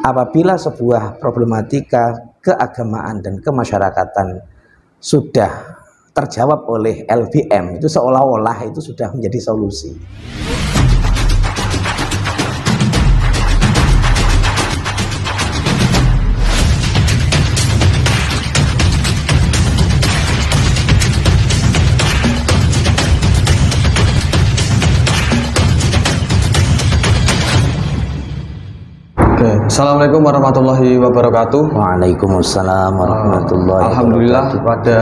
apabila sebuah problematika keagamaan dan kemasyarakatan sudah terjawab oleh LBM, itu seolah-olah itu sudah menjadi solusi. Assalamualaikum warahmatullahi wabarakatuh. Waalaikumsalam warahmatullahi wabarakatuh. Alhamdulillah pada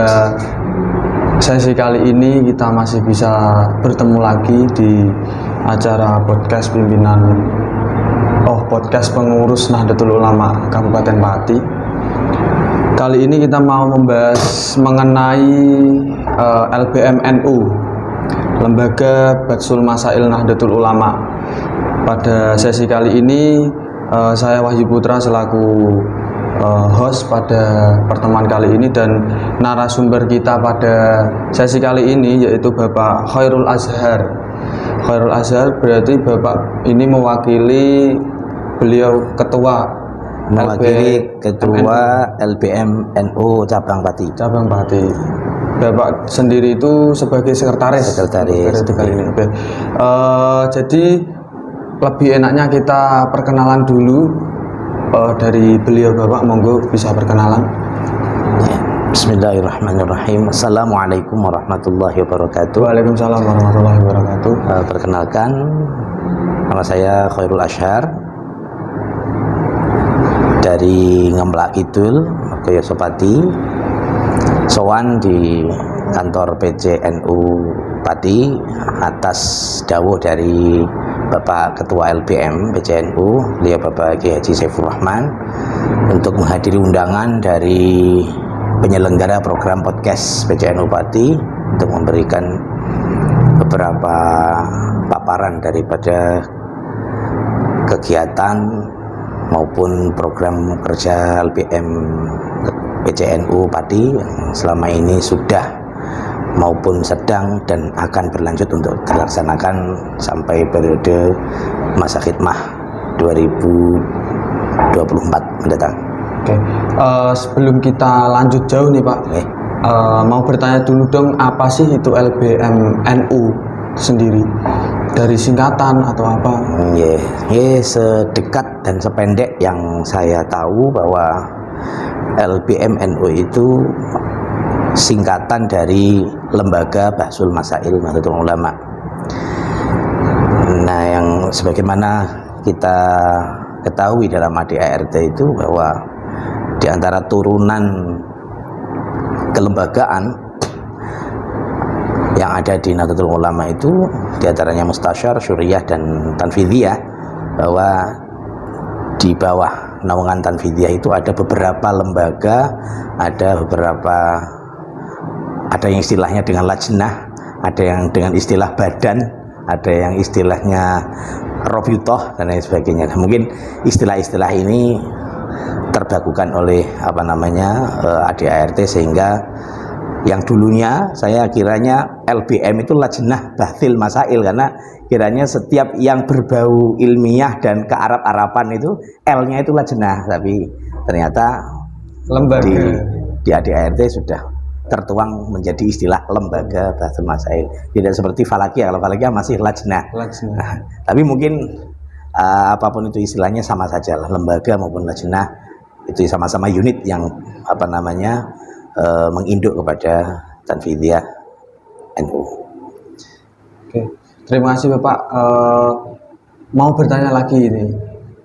sesi kali ini kita masih bisa bertemu lagi di acara podcast pengurus Nahdlatul Ulama Kabupaten Pati. Kali ini kita mau membahas mengenai LBM NU, Lembaga Batsul Masail Nahdlatul Ulama. Pada sesi kali ini saya Wahyu Putra selaku host pada pertemuan kali ini, dan narasumber kita pada sesi kali ini yaitu Bapak Khairul Azhar. Khairul Azhar berarti Bapak ini mewakili beliau ketua LBM NU Cabang Pati. Bapak sendiri itu sebagai sekretaris. Jadi lebih enaknya kita perkenalan dulu dari beliau. Bapak, monggo bisa perkenalan. Bismillahirrahmanirrahim. Assalamualaikum warahmatullahi wabarakatuh. Waalaikumsalam warahmatullahi wabarakatuh. Perkenalkan, nama saya Khairul Azhar dari Ngemplak Kidul, Koyosopati. Sowan di kantor PCNU Pati atas dawuh dari Bapak Ketua LBM PCNU, beliau Bapak Kiai Haji Saifur Rahman, untuk menghadiri undangan dari penyelenggara program podcast PCNU Pati untuk memberikan beberapa paparan daripada kegiatan maupun program kerja LBM PCNU Pati yang selama ini sudah maupun sedang dan akan berlanjut untuk dilaksanakan sampai periode masa khidmah 2024 mendatang. Oke. Sebelum kita lanjut jauh nih Pak, mau bertanya dulu dong, apa sih itu LBM NU sendiri? Dari singkatan atau apa? Sedekat dan sependek yang saya tahu bahwa LBM NU itu singkatan dari Lembaga Batsul Masail Nahdlatul Ulama. Nah, yang sebagaimana kita ketahui dalam ADART itu bahwa di antara turunan kelembagaan yang ada di Nahdlatul Ulama itu di antaranya Mustasyar, Syuriah, dan Tanfidiyah, bahwa di bawah naungan Tanfidiyah itu ada beberapa lembaga, ada yang istilahnya dengan lajnah, ada yang dengan istilah badan, ada yang istilahnya robitoh, dan lain sebagainya. Mungkin istilah-istilah ini terbakukan oleh ADART, sehingga yang dulunya saya kiranya LBM itu lajnah Bathil Masail, karena kiranya setiap yang berbau ilmiah dan kearab-arapan itu L-nya itu lajnah, tapi ternyata lembaga di ADART sudah tertuang menjadi istilah Lembaga Batsul Masail. Tidak seperti Falakiyah, kalau Falakiyah masih lajnah. Nah, tapi mungkin apapun itu istilahnya sama saja lah, lembaga maupun lajnah itu sama-sama unit yang menginduk kepada Tanfidiyah NU. Oke, terima kasih Bapak. Mau bertanya lagi ini,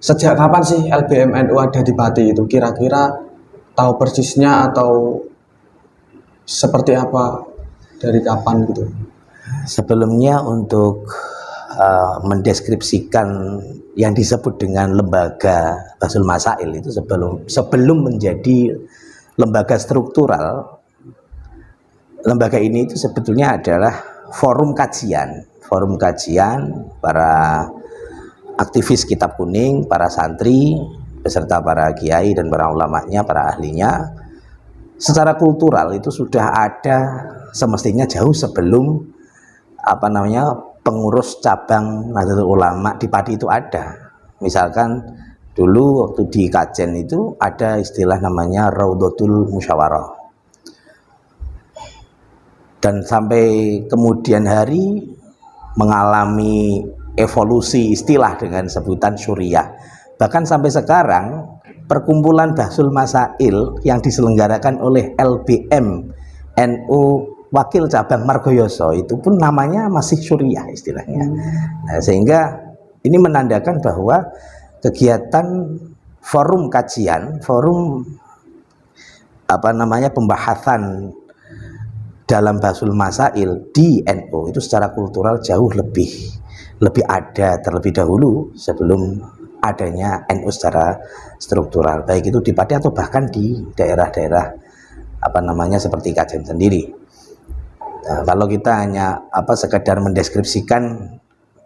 sejak kapan sih LBM NU ada di Pati itu? Kira-kira tahu persisnya atau seperti apa, dari kapan gitu? Sebelumnya untuk mendeskripsikan yang disebut dengan Lembaga Batsul Masail itu sebelum menjadi lembaga struktural, lembaga ini itu sebetulnya adalah forum kajian para aktivis Kitab Kuning, para santri beserta para kiai dan para ulamanya, para ahlinya. Secara kultural itu sudah ada semestinya jauh sebelum pengurus cabang Nahdlatul Ulama di Pati itu ada. Misalkan Dulu waktu di Kajen itu ada istilah namanya Raudhatul Musyawarah. Dan sampai kemudian hari mengalami evolusi istilah dengan sebutan syuriah. Bahkan sampai sekarang perkumpulan Bahsul Masail yang diselenggarakan oleh LBM NU Wakil Cabang Margoyoso itu pun namanya masih syuriah istilahnya. Nah, sehingga ini menandakan bahwa kegiatan forum kajian, forum pembahasan dalam Bahsul Masail di NU itu secara kultural jauh lebih ada terlebih dahulu sebelum adanya NU secara struktural, baik itu di Pati atau bahkan di daerah-daerah seperti Kajen sendiri. Nah, kalau kita hanya sekedar mendeskripsikan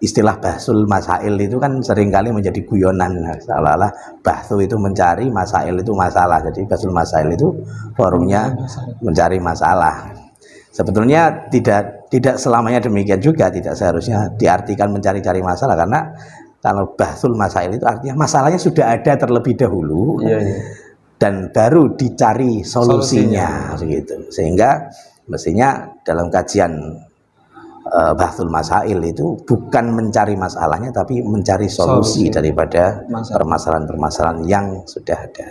istilah Bahsul Masail itu kan seringkali menjadi guyonan, seolah-olah Bahsu itu mencari, Masail itu masalah. Jadi Bahsul Masail itu forumnya mencari masalah. Sebetulnya tidak selamanya demikian juga, tidak seharusnya diartikan mencari-cari masalah, karena kalau Bahsul Masail itu artinya masalahnya sudah ada terlebih dahulu, dan baru dicari solusinya. Begitu. Sehingga mestinya dalam kajian Bahsul Masail itu bukan mencari masalahnya, tapi mencari solusi daripada permasalahan-permasalahan yang sudah ada.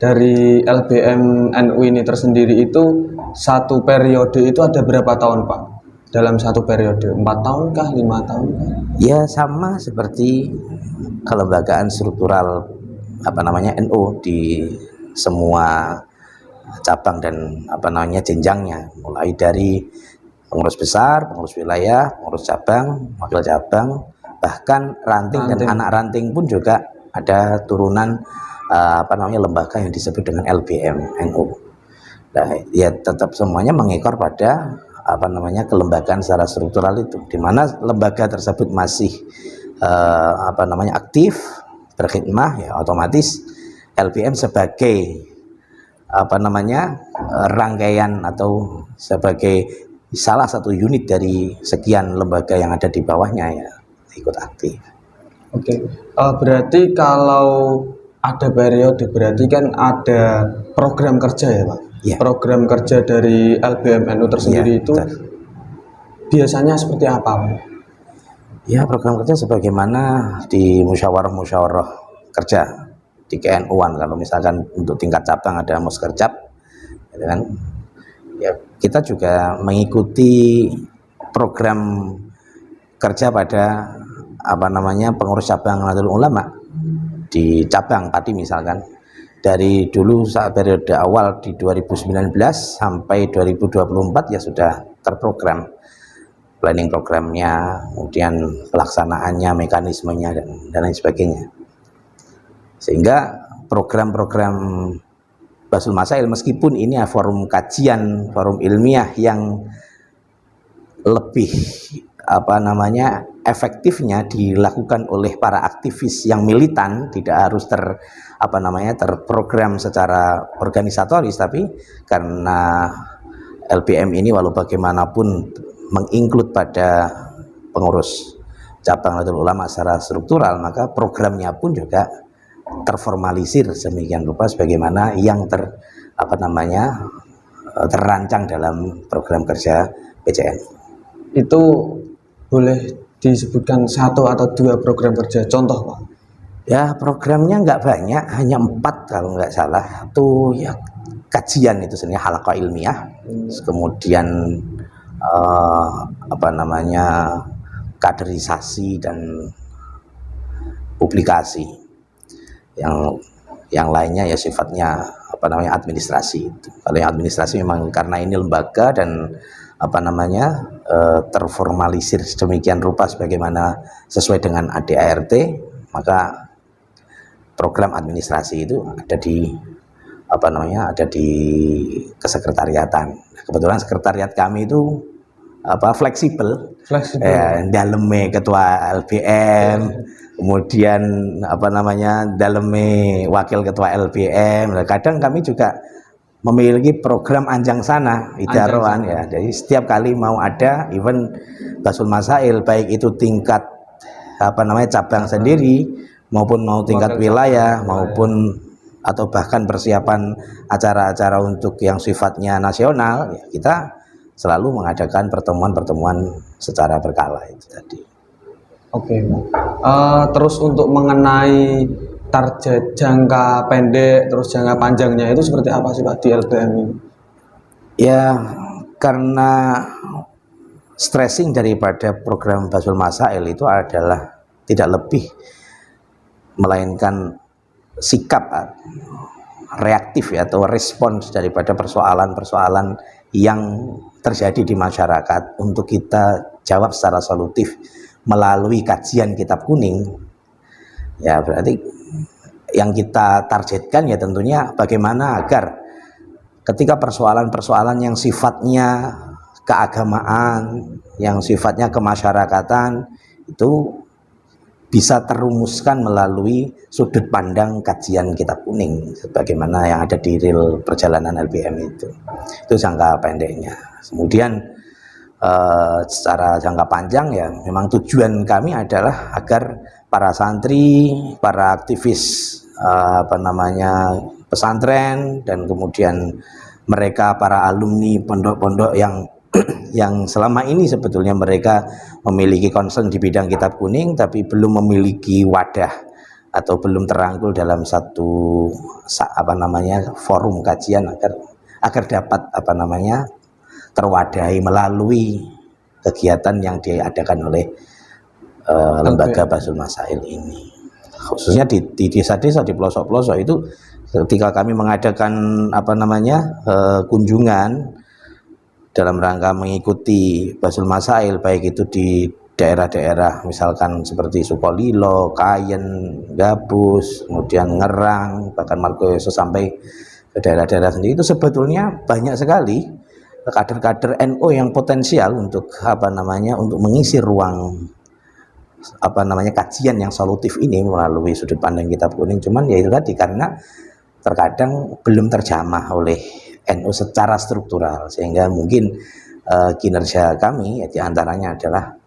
Dari LBM NU ini tersendiri itu satu periode itu ada berapa tahun Pak? Dalam satu periode 4 tahun kah, 5 tahun kah? Ya sama seperti kelembagaan struktural NU di semua cabang dan jenjangnya, mulai dari pengurus besar, pengurus wilayah, pengurus cabang, wakil cabang, bahkan ranting dan anak ranting pun juga ada turunan lembaga yang disebut dengan LBM NU. Nah, ya tetap semuanya mengekor pada kelembagaan secara struktural itu, di mana lembaga tersebut masih aktif berkhidmah, ya otomatis LBM sebagai rangkaian atau sebagai salah satu unit dari sekian lembaga yang ada di bawahnya ya ikut aktif. Oke, berarti kalau ada periode berarti kan ada program kerja ya Pak? Ya. Program kerja dari LBM NU tersendiri itu biasanya seperti apa Pak? Ya, program kerja sebagaimana di musyawarah-musyawarah kerja di KNU-an. Kalau misalkan untuk tingkat cabang ada muskercap, gitu kan? Ya, kita juga mengikuti program kerja pada pengurus cabang Nahdlatul Ulama di cabang Pati misalkan. Dari dulu saat periode awal di 2019 sampai 2024 ya sudah terprogram planning programnya, kemudian pelaksanaannya, mekanismenya dan lain sebagainya. Sehingga program-program Bahsul Masail meskipun ini forum kajian, forum ilmiah yang lebih efektifnya dilakukan oleh para aktivis yang militan, tidak harus terprogram secara organisatoris, tapi karena LBM ini walau bagaimanapun menginclude pada pengurus cabang Nahdlatul Ulama secara struktural, maka programnya pun juga terformalisir sedemikian rupa sebagaimana yang terancang dalam program kerja PCN. Itu boleh disebutkan 1 atau 2 program kerja contoh Pak? Ya, programnya nggak banyak, hanya 4 kalau nggak salah. Itu ya kajian itu sebenarnya halaqah ilmiah, kemudian kaderisasi dan publikasi. Yang lainnya ya sifatnya administrasi. Kalau yang administrasi memang karena ini lembaga dan terformalisir sedemikian rupa sebagaimana sesuai dengan ADART, maka program administrasi itu ada di kesekretariatan. Kebetulan sekretariat kami itu fleksibel. Daleme ketua LBM, kemudian daleme wakil ketua LBM. Kadang kami juga memiliki program anjang sana idaroan ya. Jadi setiap kali mau ada event Bahsul Masail, baik itu tingkat cabang sendiri maupun mau tingkat wilayah maupun atau bahkan persiapan acara-acara untuk yang sifatnya nasional, ya kita selalu mengadakan pertemuan-pertemuan secara berkala itu tadi. Oke, terus untuk mengenai target jangka pendek, terus jangka panjangnya itu seperti apa sih Pak di LBM ini? Ya, karena stressing daripada program Basul Masail itu adalah tidak lebih melainkan sikap reaktif ya, atau respons daripada persoalan-persoalan yang terjadi di masyarakat untuk kita jawab secara solutif melalui kajian kitab kuning. Ya berarti yang kita targetkan ya tentunya bagaimana agar ketika persoalan-persoalan yang sifatnya keagamaan, yang sifatnya kemasyarakatan itu bisa terumuskan melalui sudut pandang kajian kitab kuning sebagaimana yang ada di real perjalanan LBM itu jangka pendeknya. Kemudian secara jangka panjang ya memang tujuan kami adalah agar para santri, para aktivis pesantren, dan kemudian mereka para alumni pondok-pondok yang selama ini sebetulnya mereka memiliki concern di bidang kitab kuning tapi belum memiliki wadah atau belum terangkul dalam satu forum kajian agar dapat terwadahi melalui kegiatan yang diadakan oleh lembaga Basul Masail ini, khususnya di desa-desa, di pelosok-pelosok itu. Ketika kami mengadakan kunjungan dalam rangka mengikuti Basul Masail, baik itu di daerah-daerah misalkan seperti Sukolilo, Kayen, Gabus, kemudian Ngerang, bahkan Margoyoso sampai ke daerah-daerah sendiri, itu sebetulnya banyak sekali kader-kader NU yang potensial untuk untuk mengisi ruang kajian yang solutif ini melalui sudut pandang kitab kuning. Cuman ya itu tadi, karena terkadang belum terjamah oleh NU secara struktural, sehingga mungkin kinerja kami diantaranya adalah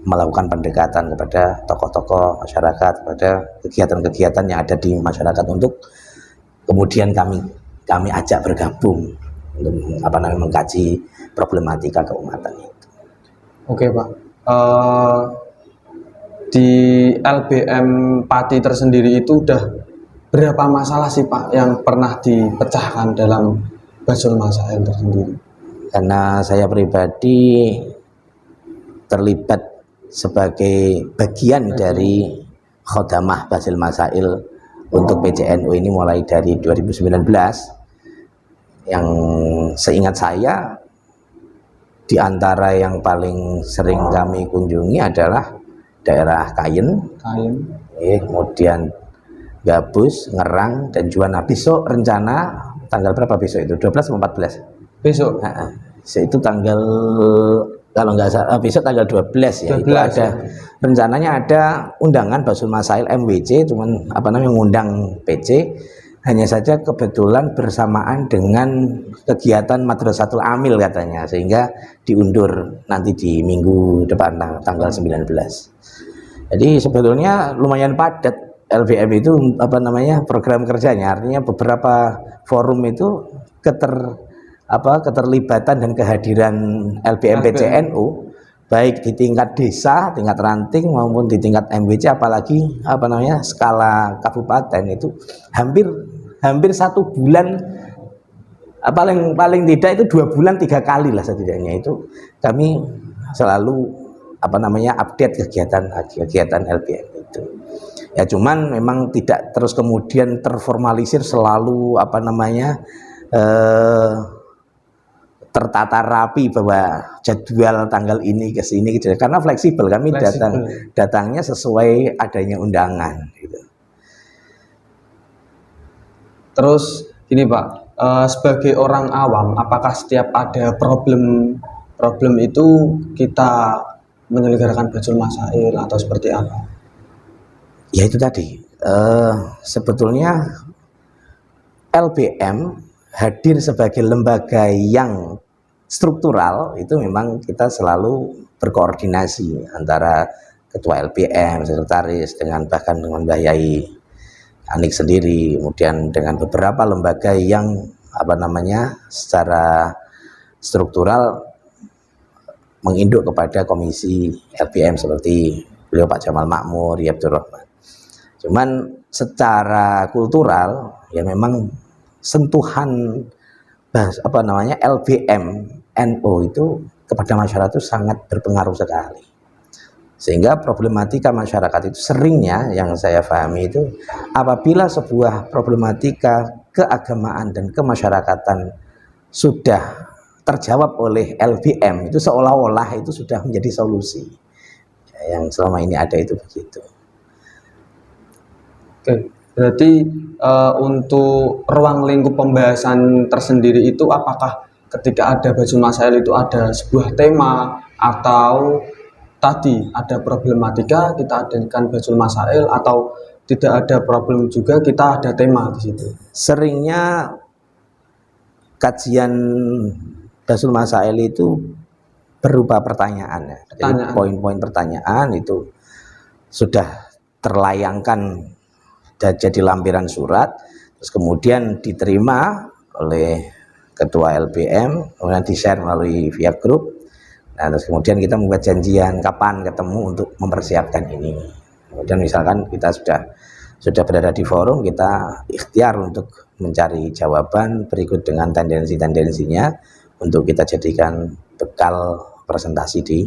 melakukan pendekatan kepada tokoh-tokoh masyarakat, kepada kegiatan-kegiatan yang ada di masyarakat untuk kemudian kami ajak bergabung untuk mengkaji problematika keumatan itu. Oke Pak, di LBM Pati tersendiri itu udah berapa masalah sih Pak yang pernah dipecahkan dalam Basul Masail tersendiri? Karena saya pribadi terlibat sebagai bagian dari Khodamah Basul Masail untuk PCNU ini mulai dari 2019, yang seingat saya di antara yang paling sering kami kunjungi adalah daerah Kayen. Kemudian Gabus, Ngerang, dan Juwana. Besok rencana tanggal berapa besok itu? 12 atau 14? Besok? Itu tanggal, kalau nggak salah, besok tanggal 12 ya. 12, itu ada rencananya ada undangan Basul Masail MWC, cuman ngundang PC. Hanya saja kebetulan bersamaan dengan kegiatan Madrasatul Amil katanya, sehingga diundur nanti di minggu depan tanggal 19. Jadi sebetulnya lumayan padat LBM itu program kerjanya, artinya beberapa forum itu keterlibatan dan kehadiran LBM PCNU baik di tingkat desa, tingkat ranting maupun di tingkat MWC, apalagi skala kabupaten itu hampir 1 bulan, paling tidak itu 2 bulan 3 kali lah setidaknya itu kami selalu update kegiatan LBM itu. Ya cuman memang tidak terus kemudian terformalisir selalu tertata rapi bahwa jadwal tanggal ini ke sini gitu. Karena fleksibel, kami datangnya sesuai adanya undangan gitu. Terus gini Pak, sebagai orang awam, apakah setiap ada problem itu kita menyelenggarakan Basul Masail atau seperti apa? Ya itu tadi, sebetulnya LBM hadir sebagai lembaga yang struktural itu memang kita selalu berkoordinasi antara ketua LPM, sekretaris, dengan bahkan dengan Mbah Yai Anik sendiri, kemudian dengan beberapa lembaga yang secara struktural menginduk kepada komisi LPM seperti beliau Pak Jamal Makmur, ya Abdul Rahman. Cuman secara kultural ya memang sentuhan LBM NU itu kepada masyarakat itu sangat berpengaruh sekali. Sehingga problematika masyarakat itu seringnya yang saya pahami itu apabila sebuah problematika keagamaan dan kemasyarakatan sudah terjawab oleh LBM itu seolah-olah itu sudah menjadi solusi. Yang selama ini ada itu begitu. Oke, berarti untuk ruang lingkup pembahasan tersendiri itu apakah ketika ada Bajul Masail itu ada sebuah tema atau tadi ada problematika kita adakan Bajul Masail atau tidak ada problem juga kita ada tema di situ? Seringnya kajian Bajul Masail itu berupa pertanyaan ya. Jadi poin-poin pertanyaan itu sudah terlayangkan jadi lampiran surat, terus kemudian diterima oleh ketua LBM, kemudian di-share melalui via grup. Nah, terus kemudian kita membuat janjian kapan ketemu untuk mempersiapkan ini. Kemudian misalkan kita sudah berada di forum, kita ikhtiar untuk mencari jawaban berikut dengan tendensi-tendensinya untuk kita jadikan bekal presentasi di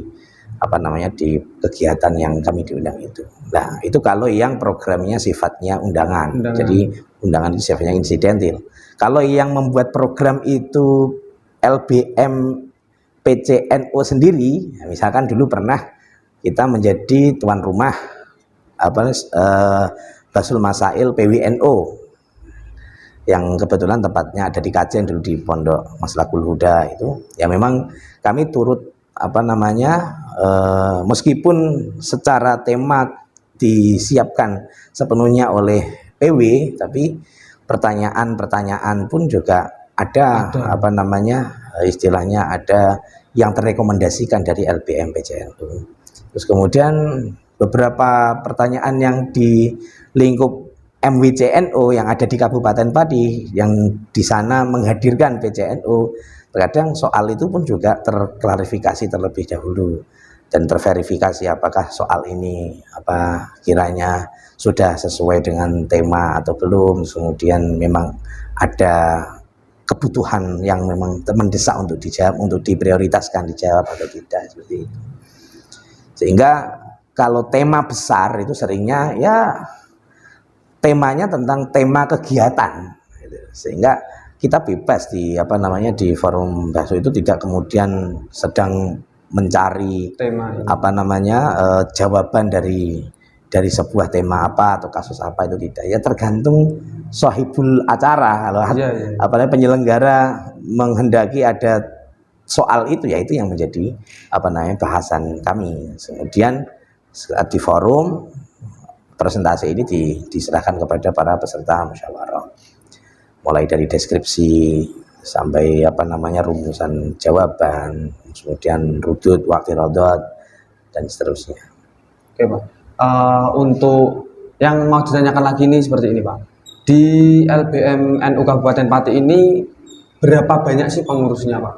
di kegiatan yang kami diundang itu. Nah, itu kalau yang programnya sifatnya undangan. Jadi undangan itu sifatnya insidentil. Kalau yang membuat program itu LBM PCNO sendiri, misalkan dulu pernah kita menjadi tuan rumah Bajul Masail PWNO yang kebetulan tempatnya ada di Kajen dulu di Pondok Maslakul Huda itu. Ya memang kami turut meskipun secara tema disiapkan sepenuhnya oleh PW, tapi pertanyaan-pertanyaan pun juga ada istilahnya ada yang terrekomendasikan dari LBM PCNU. Terus kemudian beberapa pertanyaan yang di lingkup MWCNO yang ada di Kabupaten Pati yang di sana menghadirkan PCNU, terkadang soal itu pun juga terklarifikasi terlebih dahulu dan terverifikasi apakah soal ini kiranya sudah sesuai dengan tema atau belum. Kemudian memang ada kebutuhan yang memang mendesak untuk dijawab, untuk diprioritaskan dijawab atau tidak, seperti itu. Sehingga kalau tema besar itu seringnya ya temanya tentang tema kegiatan, sehingga kita bebas di di forum Baso itu tidak kemudian sedang mencari tema jawaban dari sebuah tema apa atau kasus apa, itu tidak. Ya tergantung sahibul acara. Kalau penyelenggara menghendaki ada soal itu, ya itu yang menjadi bahasan kami. Kemudian saat di forum presentasi ini diserahkan kepada para peserta musyawarah, mulai dari deskripsi sampai rumusan jawaban, kemudian rudud, waktu rodot, dan seterusnya. Oke, Pak. Untuk yang mau ditanyakan lagi ini seperti ini, Pak. Di LBM NU Kabupaten Pati ini berapa banyak sih pengurusnya, Pak?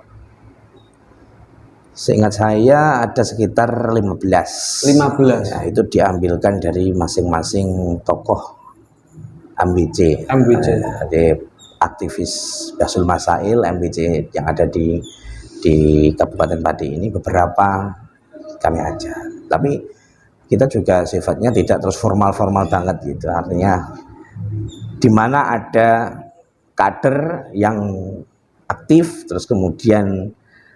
Seingat saya ada sekitar 15. Ya, itu diambilkan dari masing-masing tokoh MBC. Jadi aktivis Bajul Masail MBC yang ada di Kabupaten Pati ini beberapa kami ajak. Tapi kita juga sifatnya tidak terus formal-formal banget gitu. Artinya di mana ada kader yang aktif terus kemudian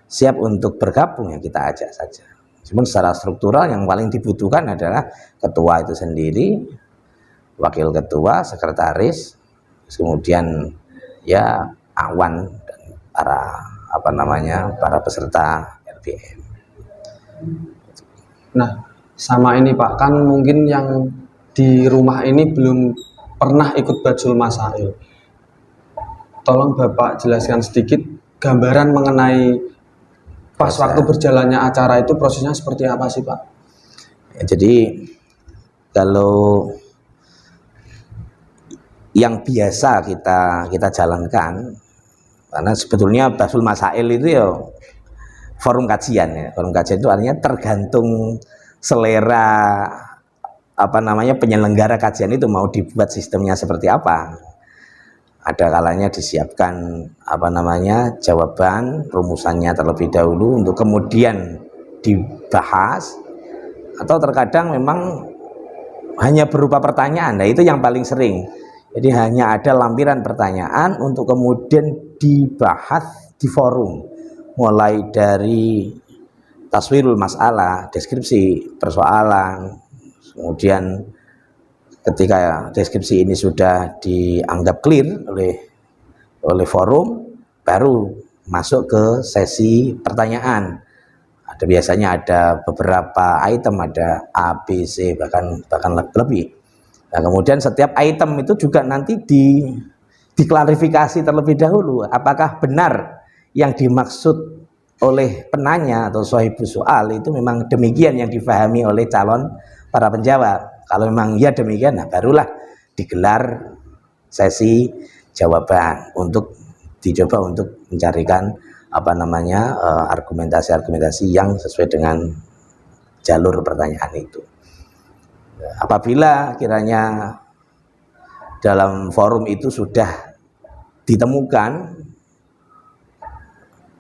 siap untuk bergabung, ya kita ajak saja. Cuman secara struktural yang paling dibutuhkan adalah ketua itu sendiri, wakil ketua, sekretaris, kemudian ya awan dan para peserta LBM. Nah, sama ini Pak, kan mungkin yang di rumah ini belum pernah ikut Bajul Masail. Tolong Bapak jelaskan sedikit gambaran mengenai pas waktu berjalannya acara itu prosesnya seperti apa sih Pak? Jadi kalau yang biasa kita jalankan, karena sebetulnya Bahsul Masail itu ya forum kajian ya. Forum kajian itu artinya tergantung selera penyelenggara kajian itu mau dibuat sistemnya seperti apa. Ada kalanya disiapkan jawaban rumusannya terlebih dahulu untuk kemudian dibahas, atau terkadang memang hanya berupa pertanyaan. Nah, itu yang paling sering. Jadi hanya ada lampiran pertanyaan untuk kemudian dibahas di forum, mulai dari taswirul masalah, deskripsi persoalan, kemudian ketika deskripsi ini sudah dianggap clear oleh forum, baru masuk ke sesi pertanyaan. Biasanya ada beberapa item, ada A, B, C, bahkan lebih. Nah, kemudian setiap item itu juga nanti diklarifikasi terlebih dahulu, apakah benar yang dimaksud oleh penanya atau sahibus soal itu memang demikian yang difahami oleh calon para penjawab. Kalau memang ya demikian, nah barulah digelar sesi jawaban untuk dicoba untuk mencarikan argumentasi-argumentasi yang sesuai dengan jalur pertanyaan itu. Apabila kiranya dalam forum itu sudah ditemukan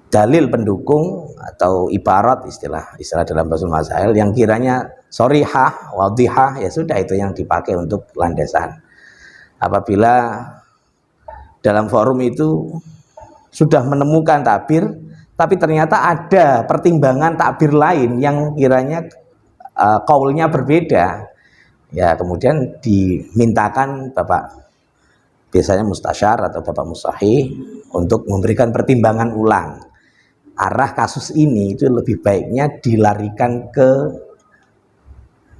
dalil pendukung atau ibarat istilah dalam Bahsul Masail yang kiranya sharihah, wadhihah, ya sudah itu yang dipakai untuk landasan. Apabila dalam forum itu sudah menemukan takbir, tapi ternyata ada pertimbangan takbir lain yang kiranya kaulnya berbeda, ya kemudian dimintakan Bapak biasanya mustasyar atau Bapak Musahih untuk memberikan pertimbangan ulang. Arah kasus ini itu lebih baiknya dilarikan ke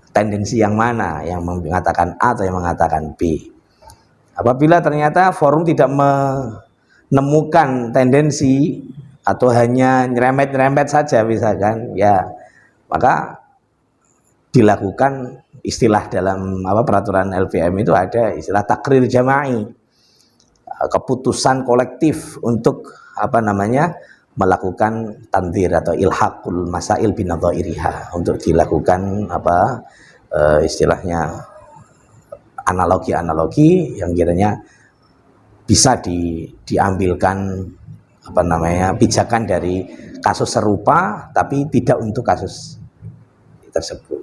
tendensi yang mana, yang mengatakan A atau yang mengatakan B. Apabila ternyata forum tidak menemukan tendensi atau hanya nyerempet-nyerempet saja misalkan, ya maka dilakukan istilah dalam peraturan LPM itu ada istilah takrir jama'i, keputusan kolektif untuk melakukan tanzir atau ilhaqul masail binadhairiha, untuk dilakukan istilahnya analogi-analogi yang kiranya bisa diambilkan pijakan dari kasus serupa tapi tidak untuk kasus tersebut.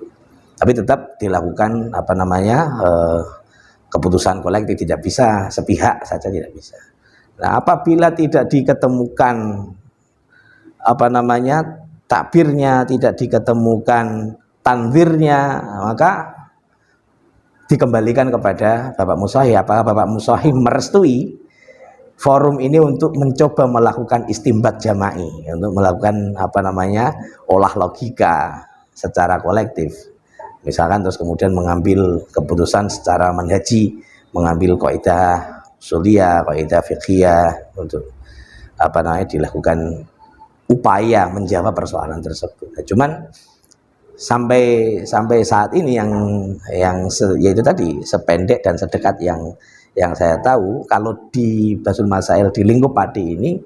Tapi tetap dilakukan keputusan kolektif, tidak bisa sepihak saja, tidak bisa. Nah, apabila tidak diketemukan takbirnya, tidak diketemukan tanzirnya, maka dikembalikan kepada Bapak Musahih. Apakah Bapak Musahih merestui forum ini untuk mencoba melakukan istimbat jama'i, untuk melakukan olah logika secara kolektif, misalkan, terus kemudian mengambil keputusan secara manhaji, mengambil kaidah usuliyah, kaidah fiqhiyah untuk dilakukan upaya menjawab persoalan tersebut. Nah, cuman sampai saat ini yaitu tadi sependek dan sedekat yang saya tahu, kalau di Bahsul Masail di lingkup Pati ini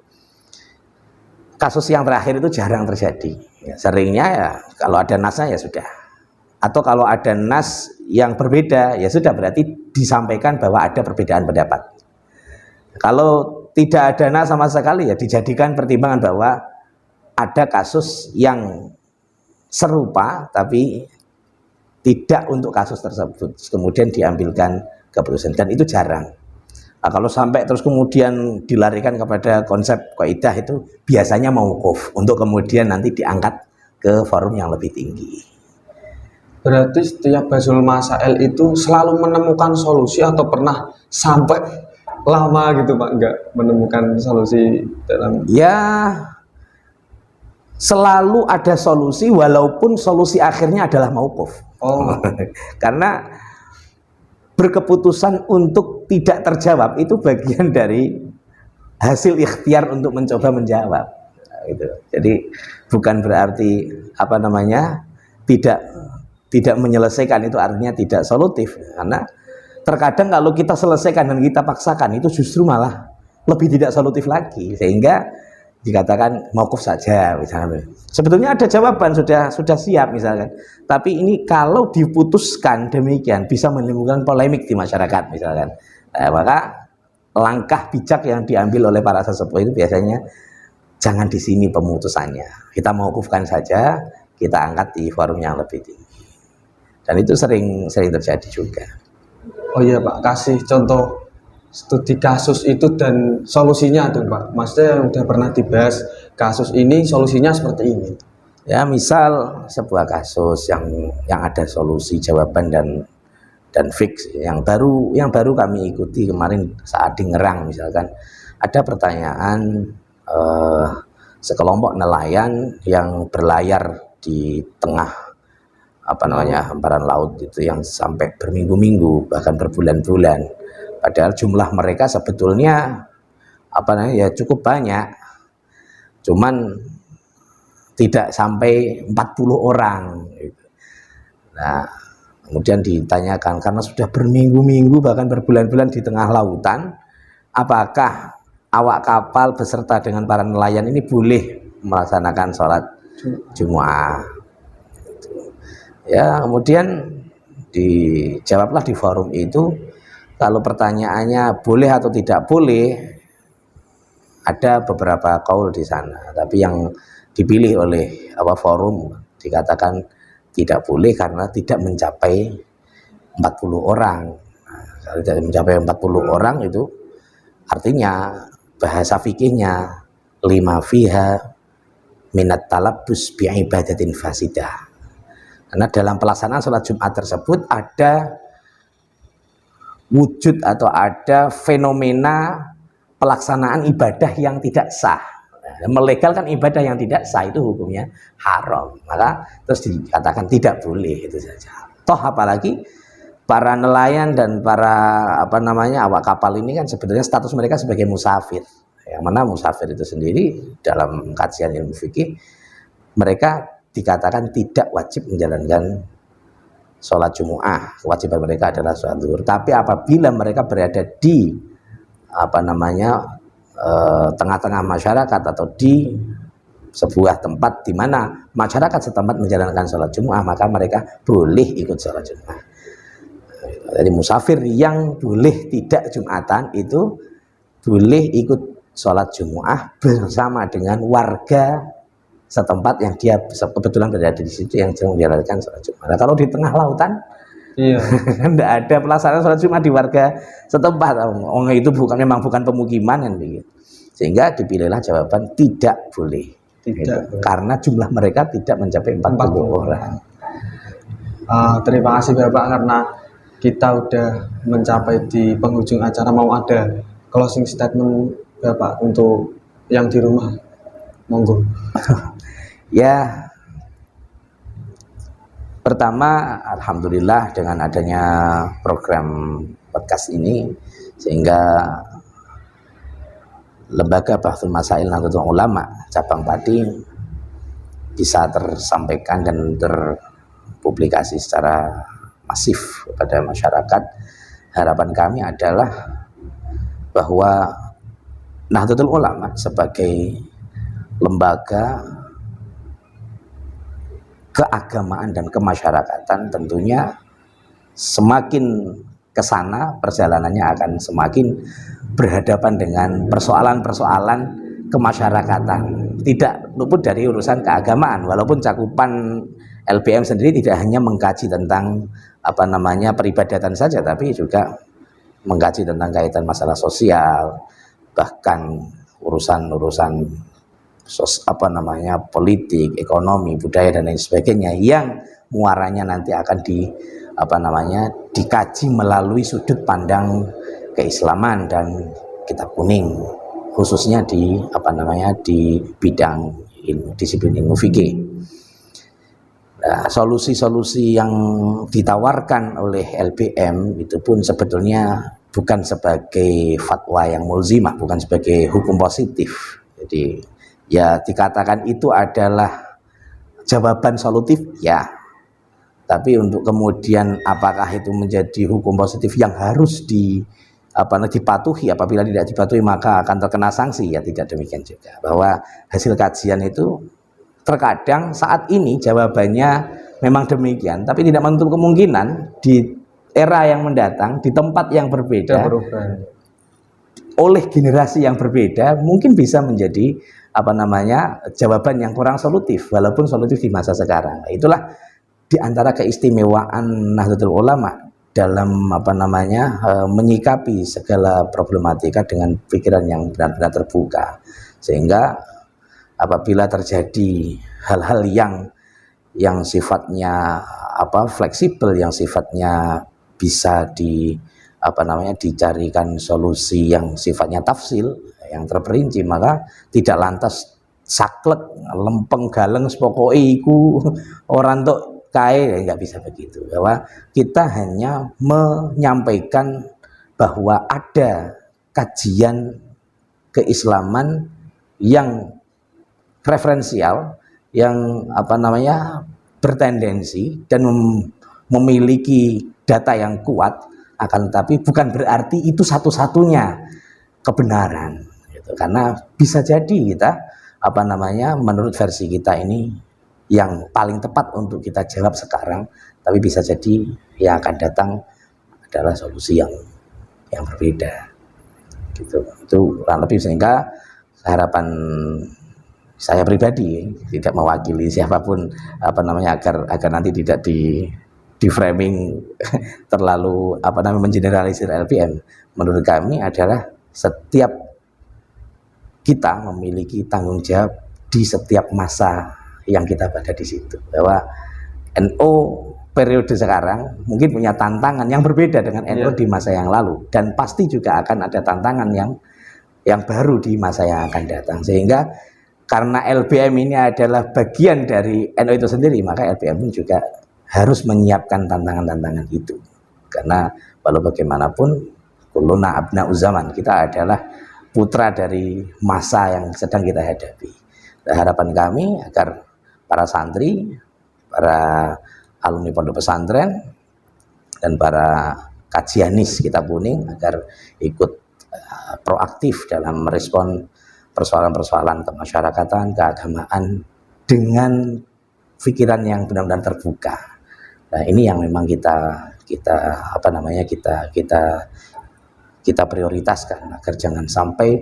kasus yang terakhir itu jarang terjadi. Ya, seringnya ya kalau ada nasnya ya sudah, atau kalau ada nas yang berbeda ya sudah, berarti disampaikan bahwa ada perbedaan pendapat. Kalau tidak ada nas sama sekali ya dijadikan pertimbangan bahwa ada kasus yang serupa tapi tidak untuk kasus tersebut, kemudian diambilkan keputusan, dan itu jarang. Nah, kalau sampai terus kemudian dilarikan kepada konsep kaidah itu biasanya mauquf untuk kemudian nanti diangkat ke forum yang lebih tinggi. Berarti setiap Bahsul Masail itu selalu menemukan solusi atau pernah sampai lama gitu Pak nggak menemukan solusi dalam? Ya, selalu ada solusi walaupun solusi akhirnya adalah mauquf. Karena berkeputusan untuk tidak terjawab itu bagian dari hasil ikhtiar untuk mencoba menjawab. Gitu. Jadi bukan berarti tidak tidak menyelesaikan itu artinya tidak solutif, karena terkadang kalau kita selesaikan dan kita paksakan itu justru malah lebih tidak solutif lagi, sehingga dikatakan mauquf saja misalnya. Sebetulnya ada jawaban sudah siap misalkan, tapi ini kalau diputuskan demikian bisa menimbulkan polemik di masyarakat misalkan. Maka langkah bijak yang diambil oleh para sesepuh itu biasanya jangan di sini pemutusannya, kita mauqufkan saja, kita angkat di forum yang lebih tinggi, dan itu sering terjadi juga. Oh iya Pak, kasih contoh studi kasus itu dan solusinya tuh Pak. Maksudnya yang udah pernah dibahas kasus ini solusinya seperti ini. Ya, misal sebuah kasus yang ada solusi, jawaban dan fix, yang baru kami ikuti kemarin saat di Ngerang misalkan, ada pertanyaan sekelompok nelayan yang berlayar di tengah hamparan laut itu yang sampai berminggu-minggu bahkan berbulan-bulan, padahal jumlah mereka sebetulnya cukup banyak, cuman tidak sampai 40 orang. Nah, kemudian ditanyakan, karena sudah berminggu-minggu bahkan berbulan-bulan di tengah lautan, apakah awak kapal beserta dengan para nelayan ini boleh melaksanakan sholat Jumu'ah? Ya, kemudian dijawablah di forum itu, kalau pertanyaannya boleh atau tidak boleh, ada beberapa qaul di sana, tapi yang dipilih oleh forum dikatakan tidak boleh karena tidak mencapai 40 orang. Nah, kalau tidak mencapai 40 orang itu artinya bahasa fikihnya lima fiha minat talabbus bi ibadatin fasidah. Karena dalam pelaksanaan sholat Jumat tersebut ada wujud atau ada fenomena pelaksanaan ibadah yang tidak sah. Melegalkan ibadah yang tidak sah itu hukumnya haram. Maka terus dikatakan tidak boleh, itu saja. Toh apalagi para nelayan dan para awak kapal ini kan sebetulnya status mereka sebagai musafir. Yang mana musafir itu sendiri dalam kajian ilmu fikih mereka dikatakan tidak wajib menjalankan sholat Jumu'ah. Kewajiban mereka adalah sholat zuhur. Tapi apabila mereka berada di tengah-tengah masyarakat atau di sebuah tempat di mana masyarakat setempat menjalankan sholat Jumu'ah, maka mereka boleh ikut sholat Jumu'ah. Jadi musafir yang boleh tidak Jumatan itu boleh ikut sholat Jumu'ah bersama dengan warga setempat yang dia kebetulan berada di situ yang sedang menjalankan sholat Jumu'ah. Nah, kalau di tengah lautan, iya, tidak ada pelaksanaan sholat Jumat di warga setempat. Itu memang bukan pemukiman kan begitu. Sehingga dipilihlah jawaban tidak boleh. Tidak. Karena jumlah mereka tidak mencapai 40 orang. Terima kasih Bapak, karena kita udah mencapai di penghujung acara. Mau ada closing statement Bapak untuk yang di rumah, monggo. Ya, pertama alhamdulillah dengan adanya program podcast ini, sehingga Lembaga Bahthul Masail Nahdlatul Ulama cabang Pati bisa tersampaikan dan terpublikasi secara masif kepada masyarakat. Harapan kami adalah bahwa Nahdlatul Ulama sebagai lembaga keagamaan dan kemasyarakatan tentunya semakin kesana perjalanannya akan semakin berhadapan dengan persoalan-persoalan kemasyarakatan, tidak luput dari urusan keagamaan. Walaupun cakupan LBM sendiri tidak hanya mengkaji tentang peribadatan saja, tapi juga mengkaji tentang kaitan masalah sosial, bahkan urusan-urusan politik, ekonomi, budaya dan lain sebagainya, yang muaranya nanti akan dikaji melalui sudut pandang keislaman dan kitab kuning, khususnya di bidang disiplin ilmu fikih. Nah, solusi-solusi yang ditawarkan oleh LBM itu pun sebetulnya bukan sebagai fatwa yang mulzimah, bukan sebagai hukum positif. Jadi ya dikatakan itu adalah jawaban solutif, ya, Tapi untuk kemudian apakah itu menjadi hukum positif yang harus dipatuhi, apabila tidak dipatuhi maka akan terkena sanksi, ya tidak demikian juga. Bahwa hasil kajian itu terkadang saat ini jawabannya memang demikian, tapi tidak menutup kemungkinan di era yang mendatang, di tempat yang berbeda, oleh generasi yang berbeda, mungkin bisa menjadi jawaban yang kurang solutif, walaupun solutif di masa sekarang. Itulah di antara keistimewaan Nahdlatul Ulama dalam menyikapi segala problematika dengan pikiran yang benar-benar terbuka, sehingga apabila terjadi hal-hal yang sifatnya fleksibel, yang sifatnya bisa dicarikan solusi yang sifatnya tafsil, yang terperinci, maka tidak lantas saklek lempeng galeng sepokoi iku orang tok kae, nggak bisa begitu. Bahwa kita hanya menyampaikan bahwa ada kajian keislaman yang referensial, yang bertendensi dan memiliki data yang kuat, akan tetapi bukan berarti itu satu-satunya kebenaran gitu. Karena bisa jadi kita menurut versi kita ini yang paling tepat untuk kita jawab sekarang, tapi bisa jadi yang akan datang adalah solusi yang berbeda gitu. Itu kurang lebih, sehingga harapan saya pribadi, tidak mewakili siapapun agar nanti tidak di framing terlalu mengeneralisir LPM. Menurut kami adalah setiap kita memiliki tanggung jawab di setiap masa yang kita berada di situ, bahwa NU periode sekarang mungkin punya tantangan yang berbeda dengan NU di masa yang lalu, dan pasti juga akan ada tantangan yang baru di masa yang akan datang. Sehingga karena LBM ini adalah bagian dari NU itu sendiri, maka LBM pun juga harus menyiapkan tantangan-tantangan itu. Karena walau bagaimanapun, kuluna abna'u zaman, kita adalah putra dari masa yang sedang kita hadapi. Dan harapan kami agar para santri, para alumni pondok pesantren, dan para kajianis Kitab Kuning agar ikut proaktif dalam merespon persoalan-persoalan kemasyarakatan, keagamaan dengan pikiran yang benar-benar terbuka. Nah, ini yang memang kita prioritaskan, agar jangan sampai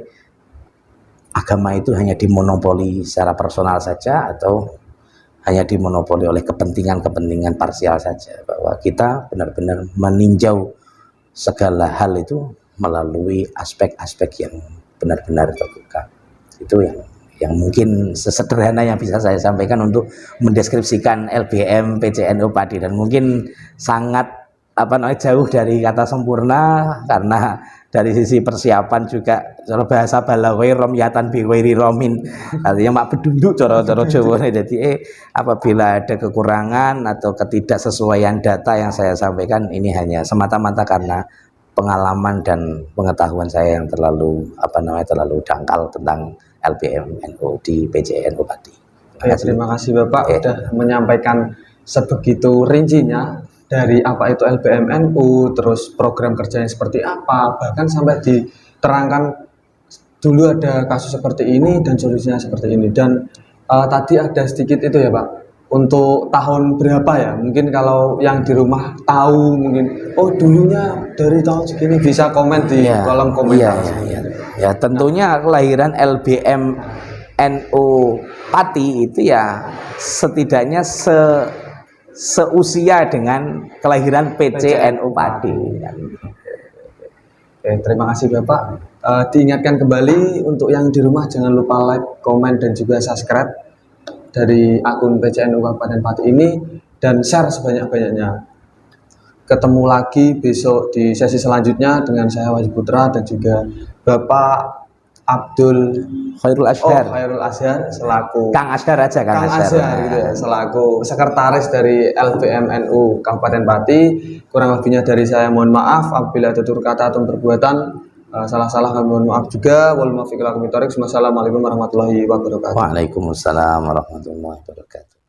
agama itu hanya dimonopoli secara personal saja, atau hanya dimonopoli oleh kepentingan-kepentingan parsial saja. Bahwa kita benar-benar meninjau segala hal itu melalui aspek-aspek yang benar-benar terbuka. Itu yang mungkin sesederhana yang bisa saya sampaikan untuk mendeskripsikan LBM PCNU Pati, dan mungkin sangat jauh dari kata sempurna, karena dari sisi persiapan juga bahasa balawai romyatan biwairi romin, artinya mak bedunduk cara-cara Jawa. Jadi apabila ada kekurangan atau ketidaksesuaian data yang saya sampaikan, ini hanya semata-mata karena pengalaman dan pengetahuan saya yang terlalu dangkal tentang LBM NU di PCNU Pati. Terima kasih Bapak sudah menyampaikan sebegitu rincinya, dari apa itu LBM NU, terus program kerjanya seperti apa, bahkan sampai diterangkan dulu ada kasus seperti ini dan solusinya seperti ini. Dan tadi ada sedikit itu ya Pak, untuk tahun berapa ya, mungkin kalau yang di rumah tahu, mungkin dulunya dari tahun segini, bisa komen di kolom komentar. Ya, tentunya kelahiran LBM NU Pati itu ya setidaknya seusia dengan kelahiran PCNU Pati. Terima kasih Bapak. Diingatkan kembali untuk yang di rumah, jangan lupa like, komen, dan juga subscribe dari akun PCNU Kabupaten Pati ini, dan share sebanyak-banyaknya. Ketemu lagi besok di sesi selanjutnya dengan saya Wajib Putra dan juga Bapak Abdul Khairul Azhar selaku Kang Azhar aja, Kang Azhar gitu ya, selaku sekretaris dari LBM NU Kabupaten Pati. Kurang lebihnya dari saya mohon maaf apabila ada tutur kata atau perbuatan salah-salah, kami mohon maaf juga. Wassalamualaikum warahmatullahi wabarakatuh. Waalaikumsalam warahmatullahi wabarakatuh.